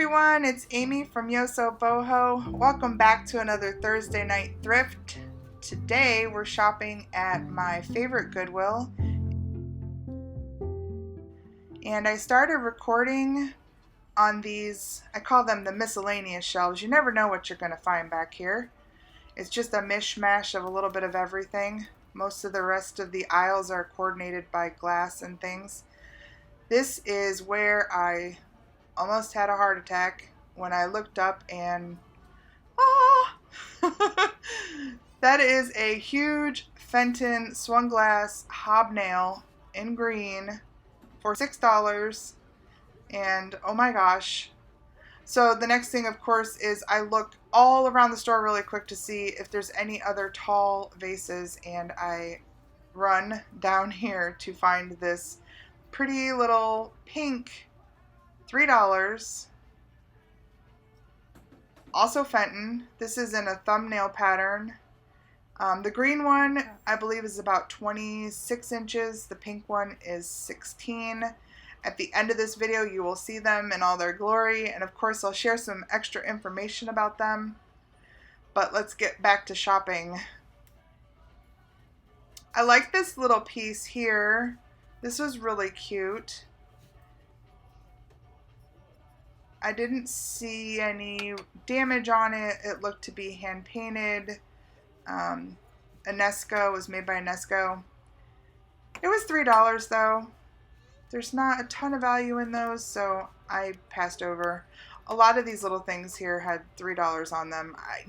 everyone, it's Amy from YoSoBoHo. Welcome back to another Thursday night thrift. Today we're shopping at my favorite Goodwill, and I started recording on these, I call them the miscellaneous shelves. You never know what you're going to find back here. It's just a mishmash of a little bit of everything. Most of the rest of the aisles are coordinated by glass and things. This is where I almost had a heart attack when I looked up and that is a huge Fenton swung glass hobnail in green for $6, and oh my gosh. So the next thing, of course, is I look all around the store really quick to see if there's any other tall vases, and I run down here to find this pretty little pink $3. Also Fenton. This is in a thumbnail pattern. The green one, I believe, is about 26 inches. The pink one is 16. At the end of this video, you will see them in all their glory. And of course, I'll share some extra information about them. But let's get back to shopping. I like this little piece here. This was really cute. I didn't see any damage on it. It looked to be hand painted. Enesco was made by Enesco. It was $3 though. There's not a ton of value in those, so I passed over. A lot of these little things here had $3 on them. I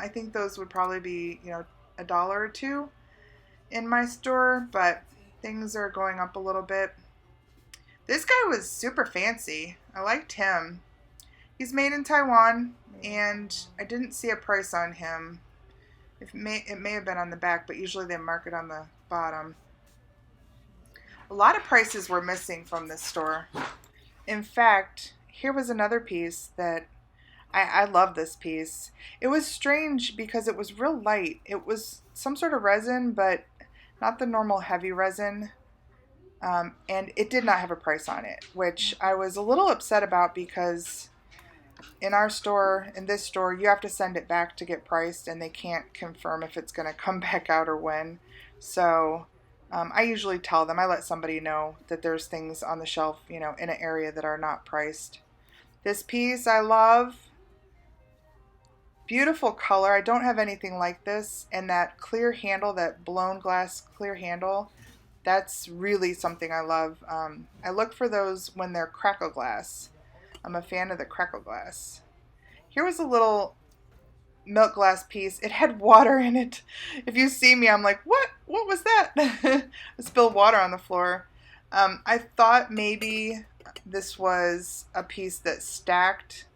think those would probably be, $1 or $2 in my store, but things are going up a little bit. This guy was super fancy. I liked him. He's made in Taiwan, and I didn't see a price on him. It may have been on the back, but usually they mark it on the bottom. A lot of prices were missing from this store. In fact, here was another piece that I love this piece. It was strange because it was real light. It was some sort of resin, but not the normal heavy resin. And it did not have a price on it, which I was a little upset about because in this store, you have to send it back to get priced, and they can't confirm if it's going to come back out or when. So I usually tell them, I let somebody know that there's things on the shelf, in an area that are not priced. This piece I love. Beautiful color. I don't have anything like this. And that clear handle, that blown glass clear handle, that's really something I love. I look for those when they're crackle glass. I'm a fan of the crackle glass. Here was a little milk glass piece. It had water in it. If you see me, I'm like, what? What was that? I spilled water on the floor. I thought maybe this was a piece that stacked.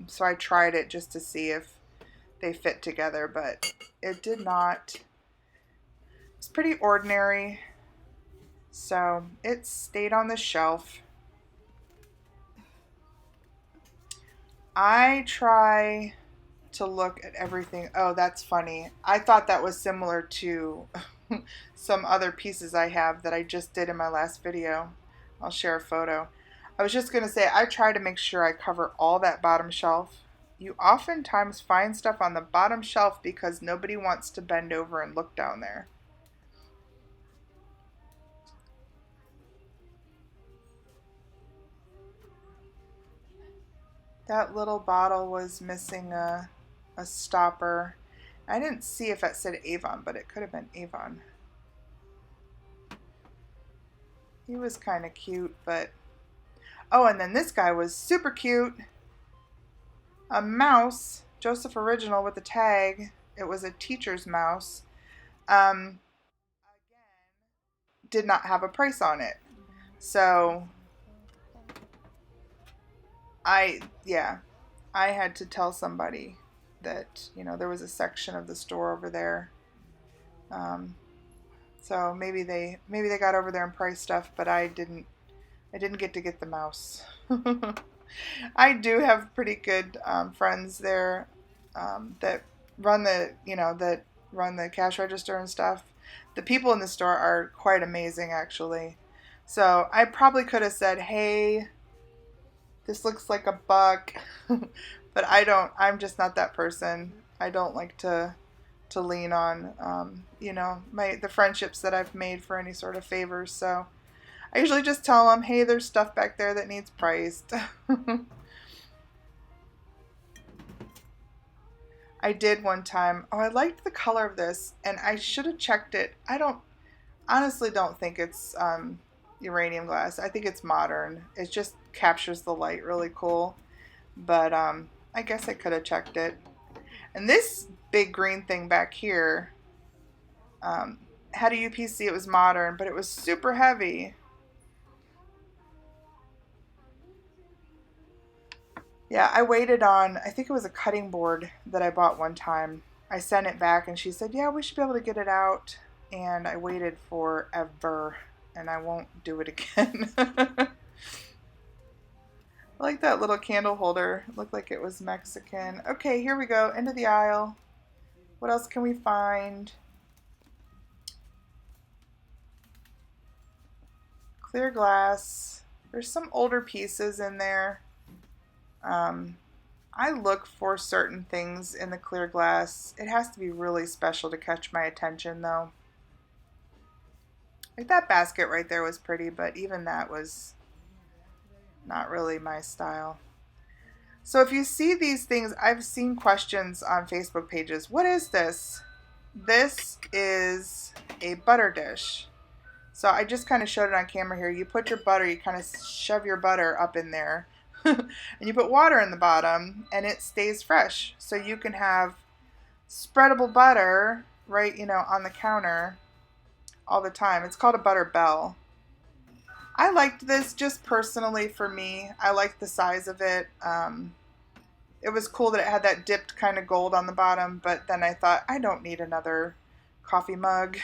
So I tried it just to see if they fit together, but it did not. It's pretty ordinary. So it stayed on the shelf. I try to look at everything. Oh, that's funny. I thought that was similar to some other pieces I have that I just did in my last video. I'll share a photo. I was just going to say, I try to make sure I cover all that bottom shelf. You oftentimes find stuff on the bottom shelf because nobody wants to bend over and look down there. That little bottle was missing a stopper. I didn't see if it said Avon, but it could have been Avon. He was kind of cute, but... Oh, and then this guy was super cute. A mouse, Joseph Original with a tag. It was a teacher's mouse. Again, did not have a price on it. So... I had to tell somebody that, there was a section of the store over there. So maybe they got over there and priced stuff, but I didn't get to get the mouse. I do have pretty good friends there that run the cash register and stuff. The people in the store are quite amazing, actually. So I probably could have said, hey, This looks like a buck, but I'm just not that person. I don't like to lean on, you know, the friendships that I've made for any sort of favors. So I usually just tell them, hey, there's stuff back there that needs priced. I did one time. Oh, I liked the color of this, and I should have checked it. Honestly don't think it's uranium glass. I think it's modern. It just captures the light really cool. But I guess I could have checked it. And this big green thing back here had a UPC. It was modern, but it was super heavy. Yeah, I waited on, I think it was a cutting board that I bought one time. I sent it back and she said, yeah, we should be able to get it out. And I waited forever, and I won't do it again. I like that little candle holder. It looked like it was Mexican. Okay, here we go, into the aisle. What else can we find? Clear glass. There's some older pieces in there. I look for certain things in the clear glass. It has to be really special to catch my attention, though. Like that basket right there was pretty, but even that was not really my style. So if you see these things, I've seen questions on Facebook pages. What is this? This is a butter dish. So I just kind of showed it on camera here. You put your butter, you kind of shove your butter up in there. And you put water in the bottom, and it stays fresh. So you can have spreadable butter right, you know, on the counter all the time. It's called a butter bell. I liked this just personally for me. I liked the size of it. It was cool that it had that dipped kind of gold on the bottom, but then I thought, I don't need another coffee mug.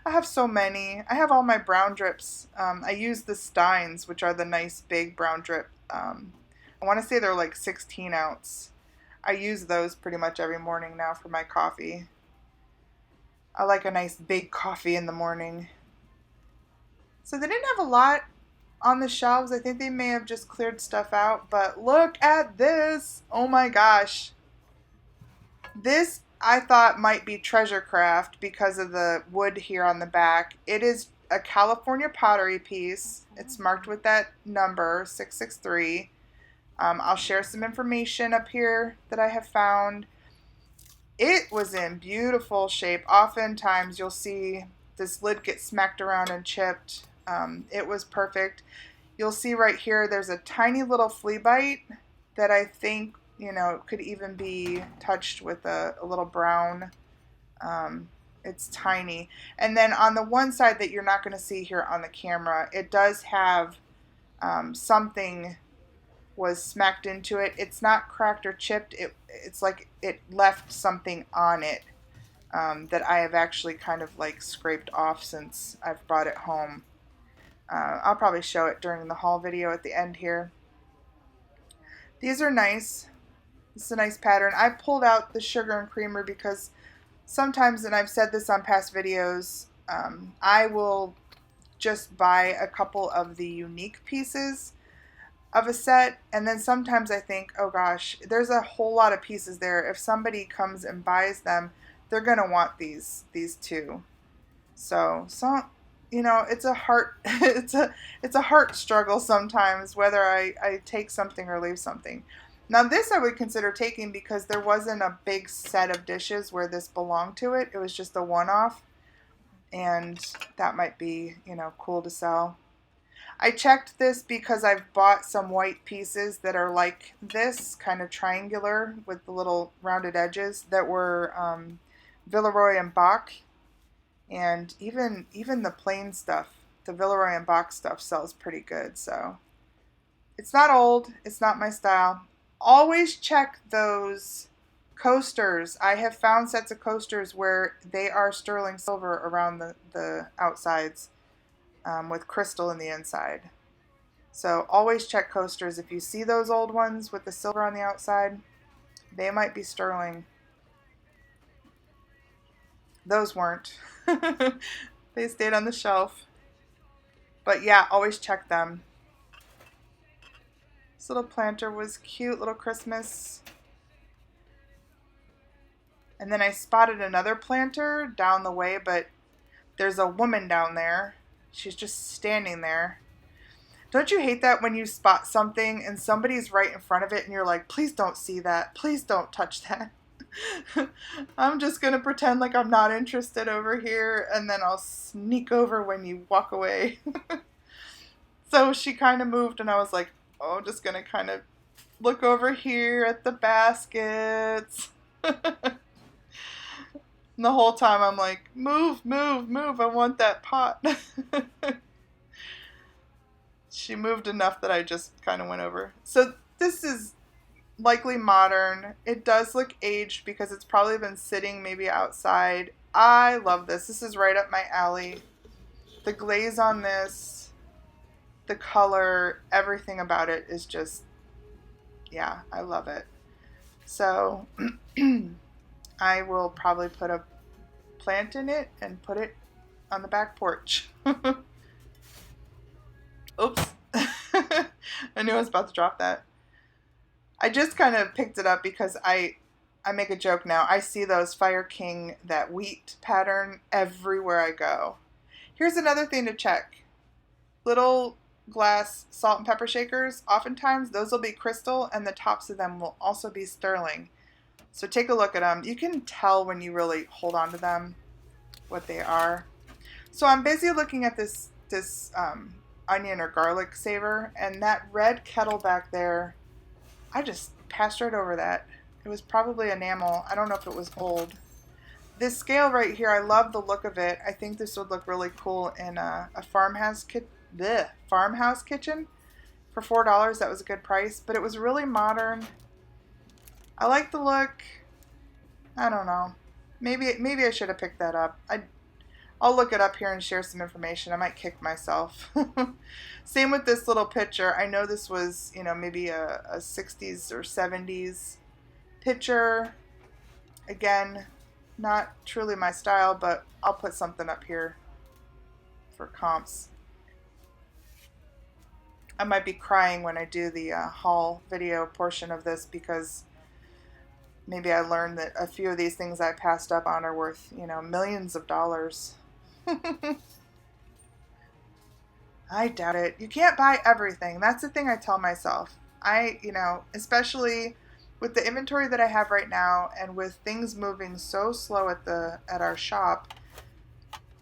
I have so many. I have all my brown drips. I use the Steins, which are the nice big brown drip. I want to say they're like 16 ounce. I use those pretty much every morning now for my coffee. I like a nice big coffee in the morning. So they didn't have a lot on the shelves. I think they may have just cleared stuff out, but look at this. Oh my gosh. This I thought might be treasure craft because of the wood here on the back. It is a California pottery piece. It's marked with that number, 663. I'll share some information up here that I have found. It was in beautiful shape. Oftentimes you'll see this lid get smacked around and chipped. It was perfect. You'll see right here there's a tiny little flea bite that I think, you know, could even be touched with a little brown. It's tiny. And then on the one side that you're not going to see here on the camera, it does have something was smacked into it. It's not cracked or chipped. It's like it left something on it that I have actually kind of like scraped off since I've brought it home. I'll probably show it during the haul video at the end here. These are nice. This is a nice pattern. I pulled out the sugar and creamer because sometimes, and I've said this on past videos, I will just buy a couple of the unique pieces of a set, and then sometimes I think, oh gosh, there's a whole lot of pieces there. If somebody comes and buys them, they're gonna want these too. So you know, it's a heart it's a heart struggle sometimes whether I take something or leave something. Now this I would consider taking because there wasn't a big set of dishes where this belonged to it. It was just a one-off, and that might be, you know, cool to sell. I checked this because I've bought some white pieces that are like this, kind of triangular with the little rounded edges that were Villeroy and Bach. And even the plain stuff, the Villeroy and Bach stuff sells pretty good. So it's not old. It's not my style. Always check those coasters. I have found sets of coasters where they are sterling silver around the outsides with crystal in the inside. So always check coasters. If you see those old ones with the silver on the outside, they might be sterling. Those weren't. They stayed on the shelf. But yeah, always check them. This little planter was cute, little Christmas. And then I spotted another planter down the way, but there's a woman down there. She's just standing there. Don't you hate that when you spot something and somebody's right in front of it and you're like, please don't see that. Please don't touch that. I'm just going to pretend like I'm not interested over here, and then I'll sneak over when you walk away. So she kind of moved and I was like, oh, I'm just going to kind of look over here at the baskets. And the whole time I'm like, move, move, move. I want that pot. She moved enough that I just kind of went over. So this is likely modern. It does look aged because it's probably been sitting maybe outside. I love this. This is right up my alley. The glaze on this, the color, everything about it is just, yeah, I love it. So I will probably put a plant in it and put it on the back porch. Oops. I knew I was about to drop that. I just kind of picked it up because I make a joke now. I see those Fire King, that wheat pattern, everywhere I go. Here's another thing to check. Little glass salt and pepper shakers, oftentimes those will be crystal and the tops of them will also be sterling. So take a look at them. You can tell when you really hold on to them what they are. So I'm busy looking at this onion or garlic saver, and that red kettle back there, I just passed right over that. It was probably enamel. I don't know if it was gold. This scale right here, I love the look of it. I think this would look really cool in a farmhouse kitchen for $4. That was a good price, but it was really modern. I like the look. I don't know. Maybe I should have picked that up. I'll look it up here and share some information. I might kick myself. Same with this little picture. I know this was, maybe a 60s or 70s picture. Again, not truly my style, but I'll put something up here for comps. I might be crying when I do the haul video portion of this because maybe I learned that a few of these things I passed up on are worth, millions of dollars. I doubt it. You can't buy everything. That's the thing I tell myself. Especially with the inventory that I have right now and with things moving so slow at our shop,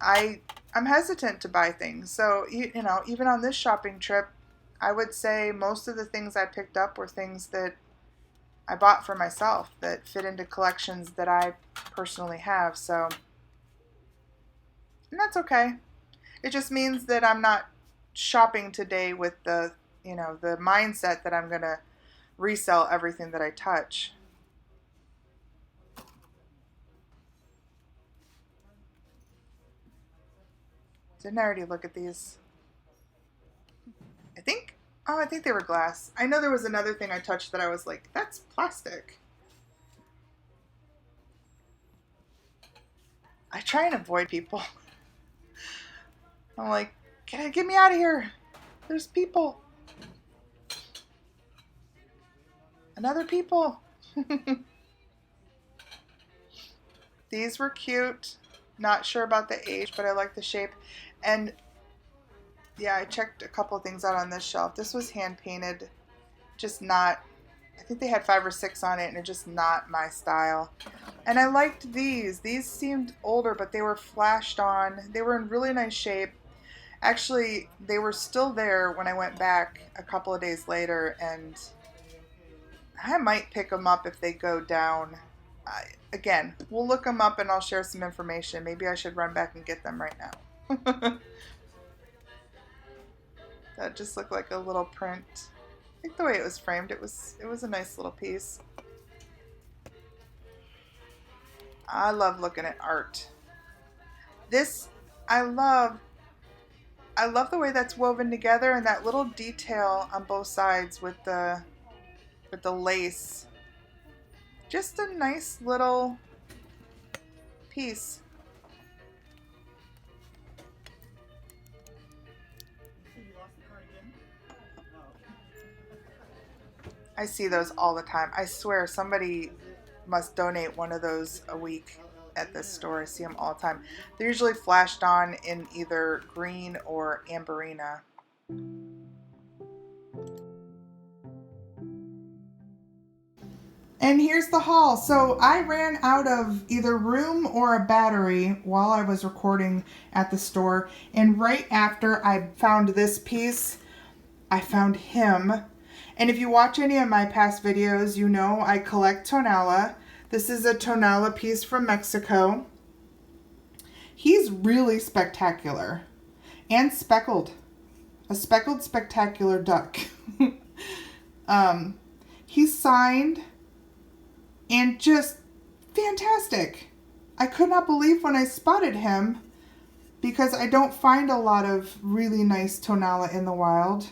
I'm hesitant to buy things. So, even on this shopping trip, I would say most of the things I picked up were things that I bought for myself that fit into collections that I personally have. So, and that's okay. It just means that I'm not shopping today with the mindset that I'm going to resell everything that I touch. Didn't I already look at these? I think they were glass. I know there was another thing I touched that I was like, that's plastic. I try and avoid people. I'm like, get me out of here. There's people. Another people. These were cute. Not sure about the age, but I like the shape. And yeah, I checked a couple of things out on this shelf. This was hand painted. Just not, I think they had 5 or 6 on it, and it's just not my style. And I liked these. These seemed older, but they were flashed on. They were in really nice shape. Actually, they were still there when I went back a couple of days later, and I might pick them up if they go down. Again, we'll look them up and I'll share some information. Maybe I should run back and get them right now. That just looked like a little print. I think the way it was framed, it was a nice little piece. I love looking at art. This, I love the way that's woven together, and that little detail on both sides with the lace. Just a nice little piece. I see those all the time. I swear somebody must donate one of those a week at this store. I see them all the time. They're usually flashed on in either green or amberina. And here's the haul. So I ran out of either room or a battery while I was recording at the store. And right after I found this piece, I found him. And if you watch any of my past videos, you know I collect tonala. This is a tonala piece from Mexico. He's really spectacular and speckled. A speckled spectacular duck. He's signed and just fantastic. I could not believe when I spotted him because I don't find a lot of really nice tonala in the wild.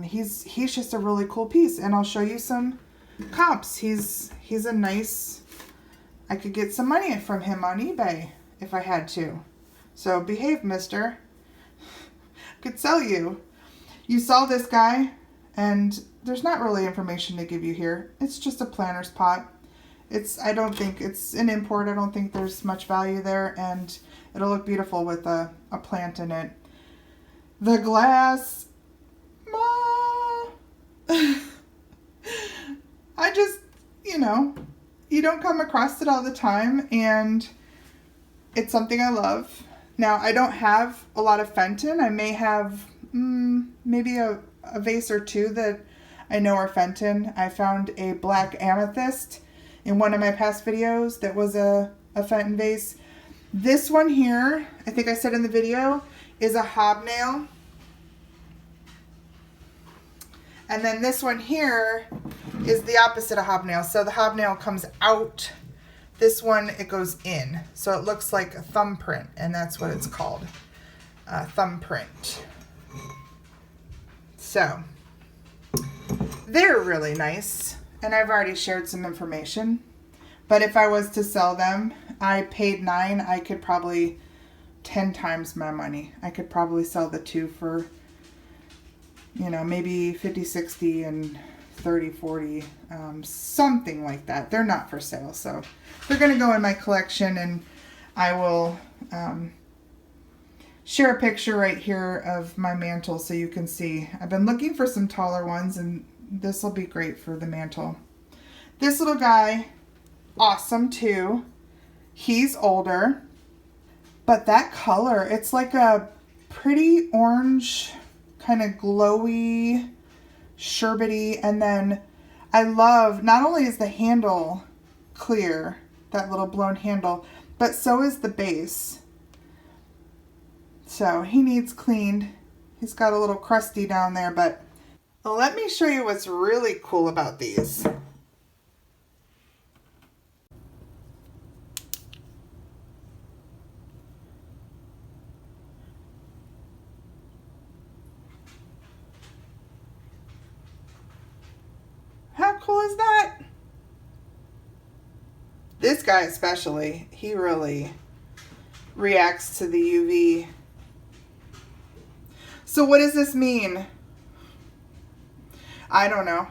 He's just a really cool piece, and I'll show you some comps. He's a nice, I could get some money from him on eBay if I had to. So behave, mister. Could sell you. You saw this guy, and there's not really information to give you here. It's just a planter's pot. I don't think it's an import. I don't think there's much value there, and it'll look beautiful with a plant in it. The glass, I just, you don't come across it all the time, and it's something I love. Now, I don't have a lot of Fenton. I may have maybe a vase or two that I know are Fenton. I found a black amethyst in one of my past videos that was a Fenton vase. This one here, I think I said in the video, is a hobnail. And then this one here is the opposite of hobnail. So the hobnail comes out. This one, it goes in. So it looks like a thumbprint, and that's what it's called. Thumbprint. So they're really nice, and I've already shared some information. But if I was to sell them, I paid $9. I could probably 10 times my money. I could probably sell the two for, maybe 50, 60, and 30, 40, something like that. They're not for sale, so they're going to go in my collection, and I will share a picture right here of my mantle so you can see. I've been looking for some taller ones, and this will be great for the mantle. This little guy, awesome too. He's older, but that color, it's like a pretty orange, kind of glowy, sherbety, and then I love, not only is the handle clear, that little blown handle, but so is the base. So he needs cleaned. He's got a little crusty down there, but let me show you what's really cool about these. How cool is that? This guy especially, he really reacts to the UV. So what does this mean? I don't know.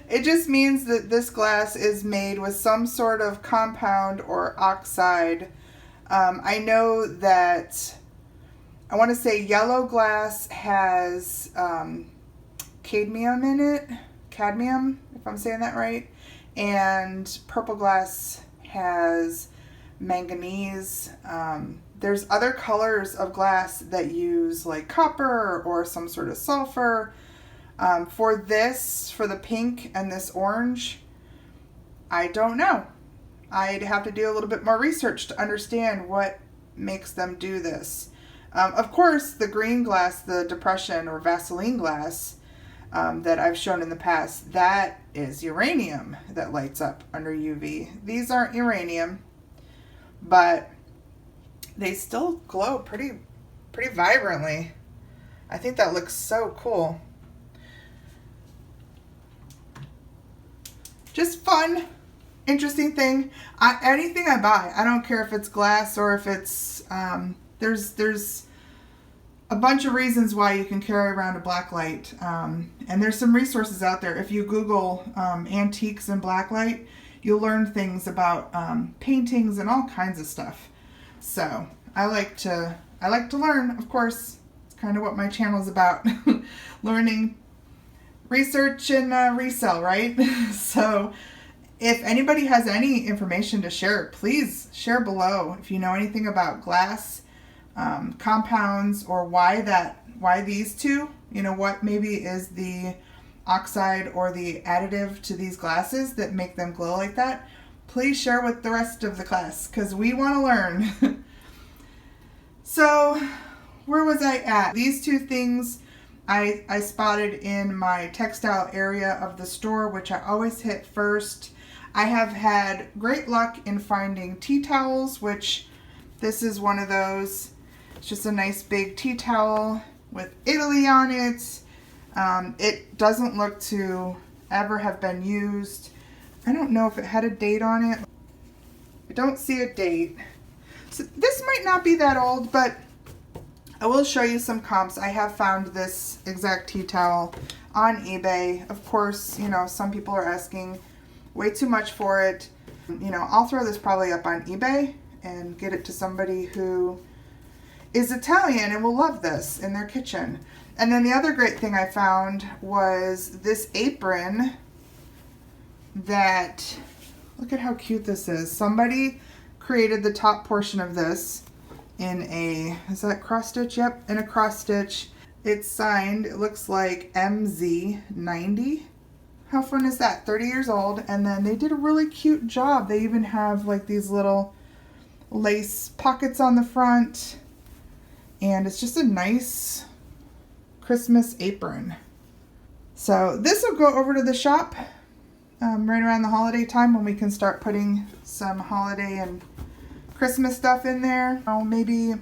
It just means that this glass is made with some sort of compound or oxide. I know that, I want to say yellow glass has cadmium in it. Cadmium, if I'm saying that right. And purple glass has manganese. There's other colors of glass that use like copper or some sort of sulfur. For the pink and this orange, I don't know. I'd have to do a little bit more research to understand what makes them do this. Of course, the green glass, the depression or Vaseline glass that I've shown in the past, that is uranium that lights up under UV. These aren't uranium, but they still glow pretty vibrantly. I think that looks so cool. Just fun, interesting thing. Anything I buy, I don't care if it's glass or if it's, there's a bunch of reasons why you can carry around a black light. And there's some resources out there. If you Google antiques and black light, you'll learn things about paintings and all kinds of stuff. So I like to learn, of course. It's kind of what my channel is about. Learning, research, and resell, right? So if anybody has any information to share, please share below. If you know anything about glass compounds, or why these two, you know, what maybe is the oxide or the additive to these glasses that make them glow like that, please share with the rest of the class, because we want to learn. So where was I at? These two things I spotted in my textile area of the store, which I always hit first. I have had great luck in finding tea towels, which this is one of those. It's just a nice big tea towel with Italy on it. It doesn't look to ever have been used. I don't know if it had a date on it. I don't see a date. So this might not be that old, but I will show you some comps. I have found this exact tea towel on eBay. Of course, you know, some people are asking way too much for it. You know, I'll throw this probably up on eBay and get it to somebody who is Italian and will love this in their kitchen. And then the other great thing I found was this apron that, look at how cute this is. Somebody created the top portion of this in a, is that cross stitch? Yep, in a cross stitch. It's signed, it looks like MZ90. How fun is that? 30 years old. And then they did a really cute job. They even have like these little lace pockets on the front. And it's just a nice Christmas apron. So this will go over to the shop right around the holiday time, when we can start putting some holiday and Christmas stuff in there. Oh, maybe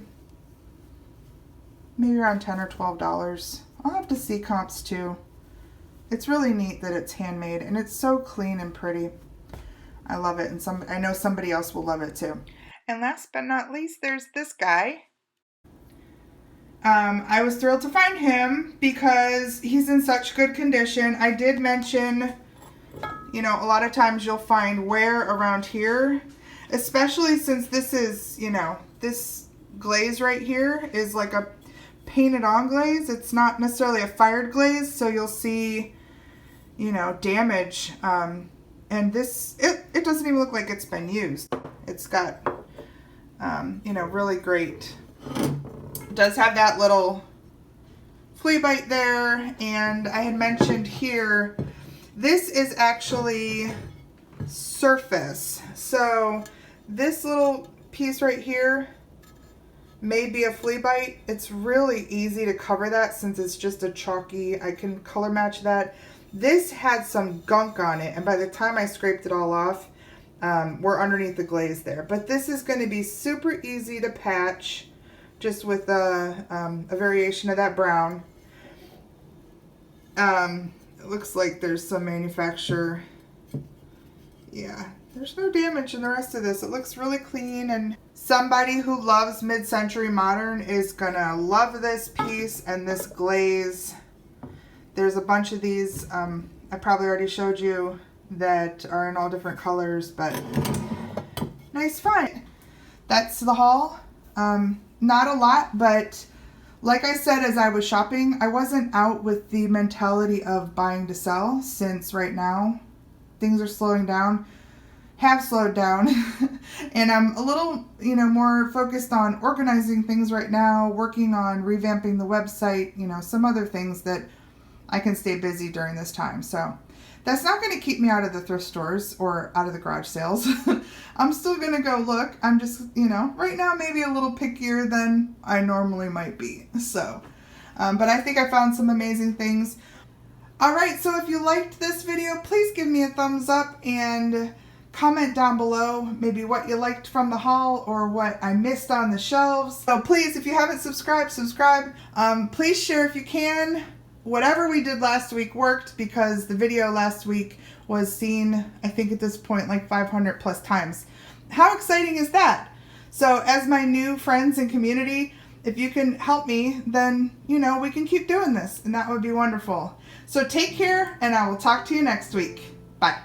around $10 or $12. I'll have to see comps too. It's really neat that it's handmade, and it's so clean and pretty. I love it, and I know somebody else will love it too. And last but not least, there's this guy. I was thrilled to find him because he's in such good condition. I did mention, you know, a lot of times you'll find wear around here, especially since this is, you know, this glaze right here is like a painted on glaze. It's not necessarily a fired glaze, so you'll see, you know, damage. And this, it doesn't even look like it's been used. It's got, you know, really great. It does have that little flea bite there. And I had mentioned here, this is actually surface. So this little piece right here may be a flea bite. It's really easy to cover that since it's just a chalky, I can color match that. This had some gunk on it, and by the time I scraped it all off, we're underneath the glaze there. But this is going to be super easy to patch, just with a variation of that brown. It looks like there's some manufacturer. Yeah, there's no damage in the rest of this. It looks really clean, and somebody who loves mid-century modern is gonna love this piece and this glaze. There's a bunch of these, I probably already showed you, that are in all different colors, but nice find. That's the haul. Not a lot, but like I said, as I was shopping, I wasn't out with the mentality of buying to sell, since right now things are slowing down, have slowed down, and I'm a little, you know, more focused on organizing things right now, working on revamping the website, you know, some other things that I can stay busy during this time. So that's not going to keep me out of the thrift stores or out of the garage sales. I'm still going to go look. I'm just, you know, right now maybe a little pickier than I normally might be. So, but I think I found some amazing things. All right, so if you liked this video, please give me a thumbs up and comment down below maybe what you liked from the haul or what I missed on the shelves. So please, if you haven't subscribed, subscribe. Please share if you can. Whatever we did last week worked, because the video last week was seen, I think at this point, like 500 plus times. How exciting is that? So as my new friends and community, if you can help me, then, we can keep doing this, and that would be wonderful. So take care, and I will talk to you next week. Bye.